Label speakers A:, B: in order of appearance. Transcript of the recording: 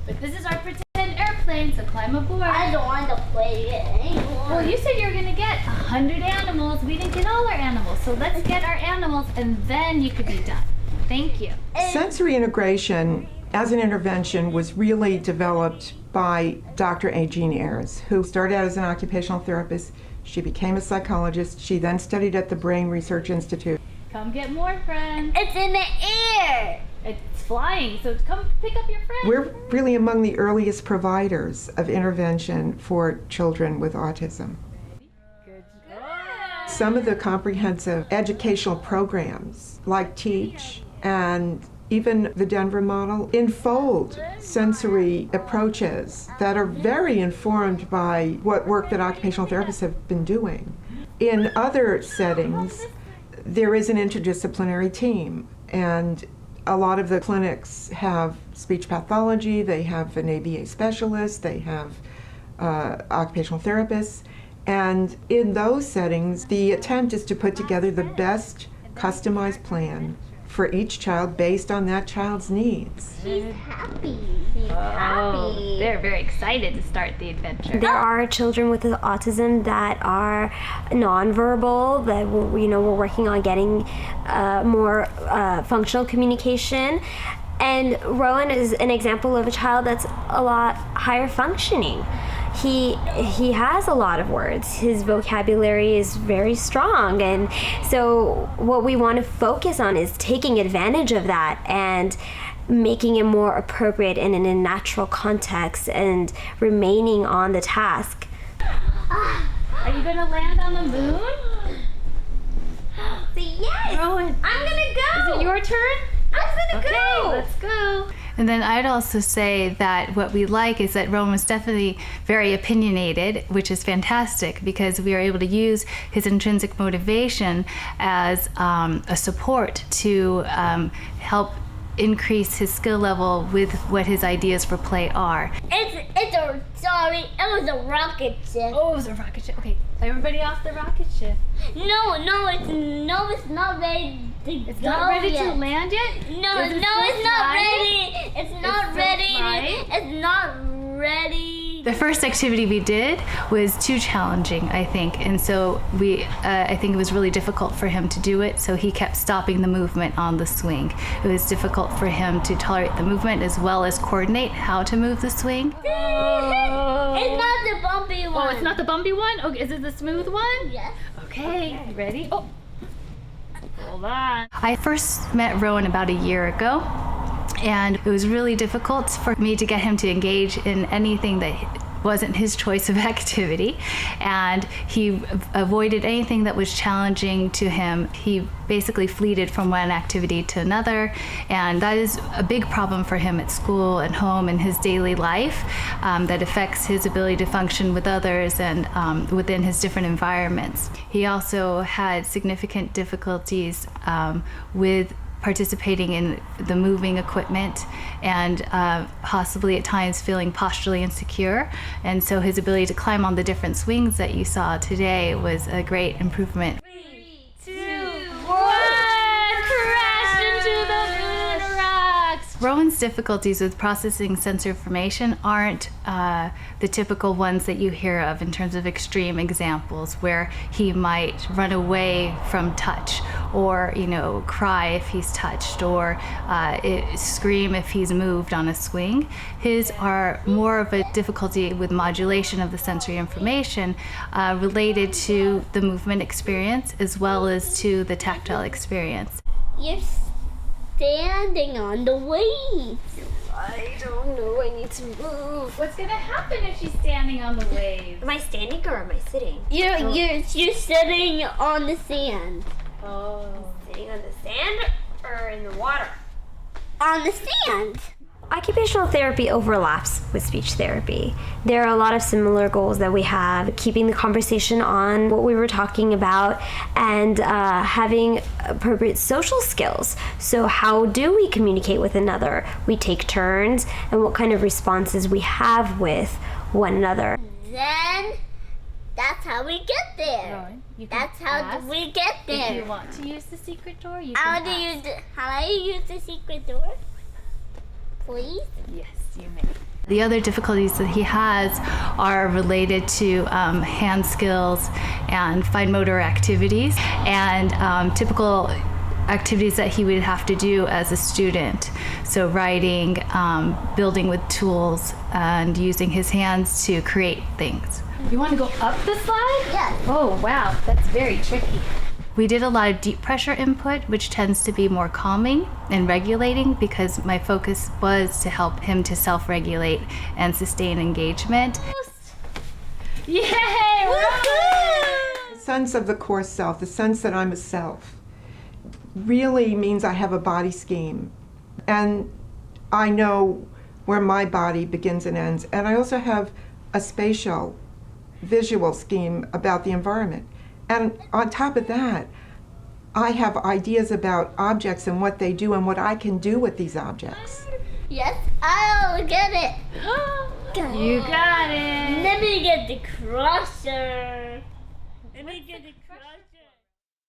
A: But this is our pretend airplane, so climb aboard.
B: I don't want to play it anymore.
A: Well, you said you were gonna get 100 animals. We didn't get all our animals, so let's get our animals and then you could be done. Thank you.
C: Sensory integration as an intervention was really developed by Dr. Ayres, who started out as an occupational therapist. She became a psychologist. She then studied at the Brain Research Institute.
A: Come get more friends.
B: It's in the air.
A: It's flying, so come pick up your friends.
C: We're really among the earliest providers of intervention for children with autism.
A: Good job.
C: Some of the comprehensive educational programs, like TEACH and even the Denver model, enfold sensory approaches that are very informed by what work that occupational therapists have been doing. In other settings, there is an interdisciplinary team, and a lot of the clinics have speech pathology, they have an ABA specialist, they have occupational therapists, and in those settings, the attempt is to put together the best customized plan for each child based on that child's needs.
B: She's happy. She's happy.
A: They're very excited to start the adventure.
D: There are children with autism that are nonverbal, that we're working on getting more functional communication. And Rowan is an example of a child that's a lot higher functioning. He has a lot of words. His vocabulary is very strong, and so what we want to focus on is taking advantage of that and making it more appropriate and in a natural context and remaining on the task.
A: Are you gonna land on the moon?
B: Yes.
A: Rowan,
B: I'm gonna go.
A: is it your turn?
B: I'm gonna go.
A: Let's go. And then I'd also say that what we like is that Rowan was definitely very opinionated, which is fantastic because we are able to use his intrinsic motivation as a support to help increase his skill level with what his ideas for play are.
B: It was a rocket ship.
A: Oh, it was a rocket ship. Okay, everybody off the rocket ship.
B: No, it's not ready to
A: It's
B: go
A: not ready
B: yet.
A: to land yet?
B: No,
A: Is it
B: it's
A: still
B: not
A: flying?
B: ready. It's not
A: still
B: ready.
A: flying?
B: It's not ready.
A: The first activity we did was too challenging, I think, and so I think it was really difficult for him to do it, so he kept stopping the movement on the swing. It was difficult for him to tolerate the movement as well as coordinate how to move the swing.
B: It's not the bumpy one.
A: Oh, it's not the bumpy one? Okay, is it the smooth one?
B: Yes.
A: Okay, you ready? Oh, hold on. I first met Rowan about a year ago, and it was really difficult for me to get him to engage in anything that wasn't his choice of activity, and he avoided anything that was challenging to him. He basically fleeted from one activity to another, and that is a big problem for him at school and home and his daily life that affects his ability to function with others and within his different environments. He also had significant difficulties with participating in the moving equipment and possibly at times feeling posturally insecure. And so his ability to climb on the different swings that you saw today was a great improvement.
B: 3, 2,
A: 1, crash into the moon rocks! Rowan's difficulties with processing sensory information aren't the typical ones that you hear of in terms of extreme examples where he might run away from touch or cry if he's touched or scream if he's moved on a swing. His are more of a difficulty with modulation of the sensory information related to the movement experience as well as to the tactile experience.
B: You're standing on the waves.
D: I don't know, I need to move.
A: What's gonna happen if she's standing on the waves?
D: Am I standing or am I sitting?
B: You're sitting on the sand.
A: Oh.
D: Sitting on the sand or in the water?
B: On the sand.
D: Occupational therapy overlaps with speech therapy. There are a lot of similar goals that we have, keeping the conversation on what we were talking about and having appropriate social skills. So how do we communicate with another? We take turns and what kind of responses we have with one another.
B: Then that's how we get there.
A: Rowan, you can
B: That's how
A: ask
B: we get
A: if
B: there.
A: you want to use the secret door, you
B: How
A: can
B: do
A: ask.
B: you use the secret door? Please?
A: Yes, you may. The other difficulties that he has are related to hand skills and fine motor activities and typical activities that he would have to do as a student. So writing, building with tools, and using his hands to create things. You want to go up the slide?
B: Yes.
A: Oh, wow, that's very tricky. We did a lot of deep pressure input, which tends to be more calming and regulating, because my focus was to help him to self-regulate and sustain engagement. Yay!
C: The sense of the core self, the sense that I'm a self, really means I have a body scheme. And I know where my body begins and ends. And I also have a spatial, visual scheme about the environment. And on top of that, I have ideas about objects and what they do and what I can do with these objects.
B: Yes, I'll get it.
A: You got it!
B: Let me get the crusher. Let me get the crusher.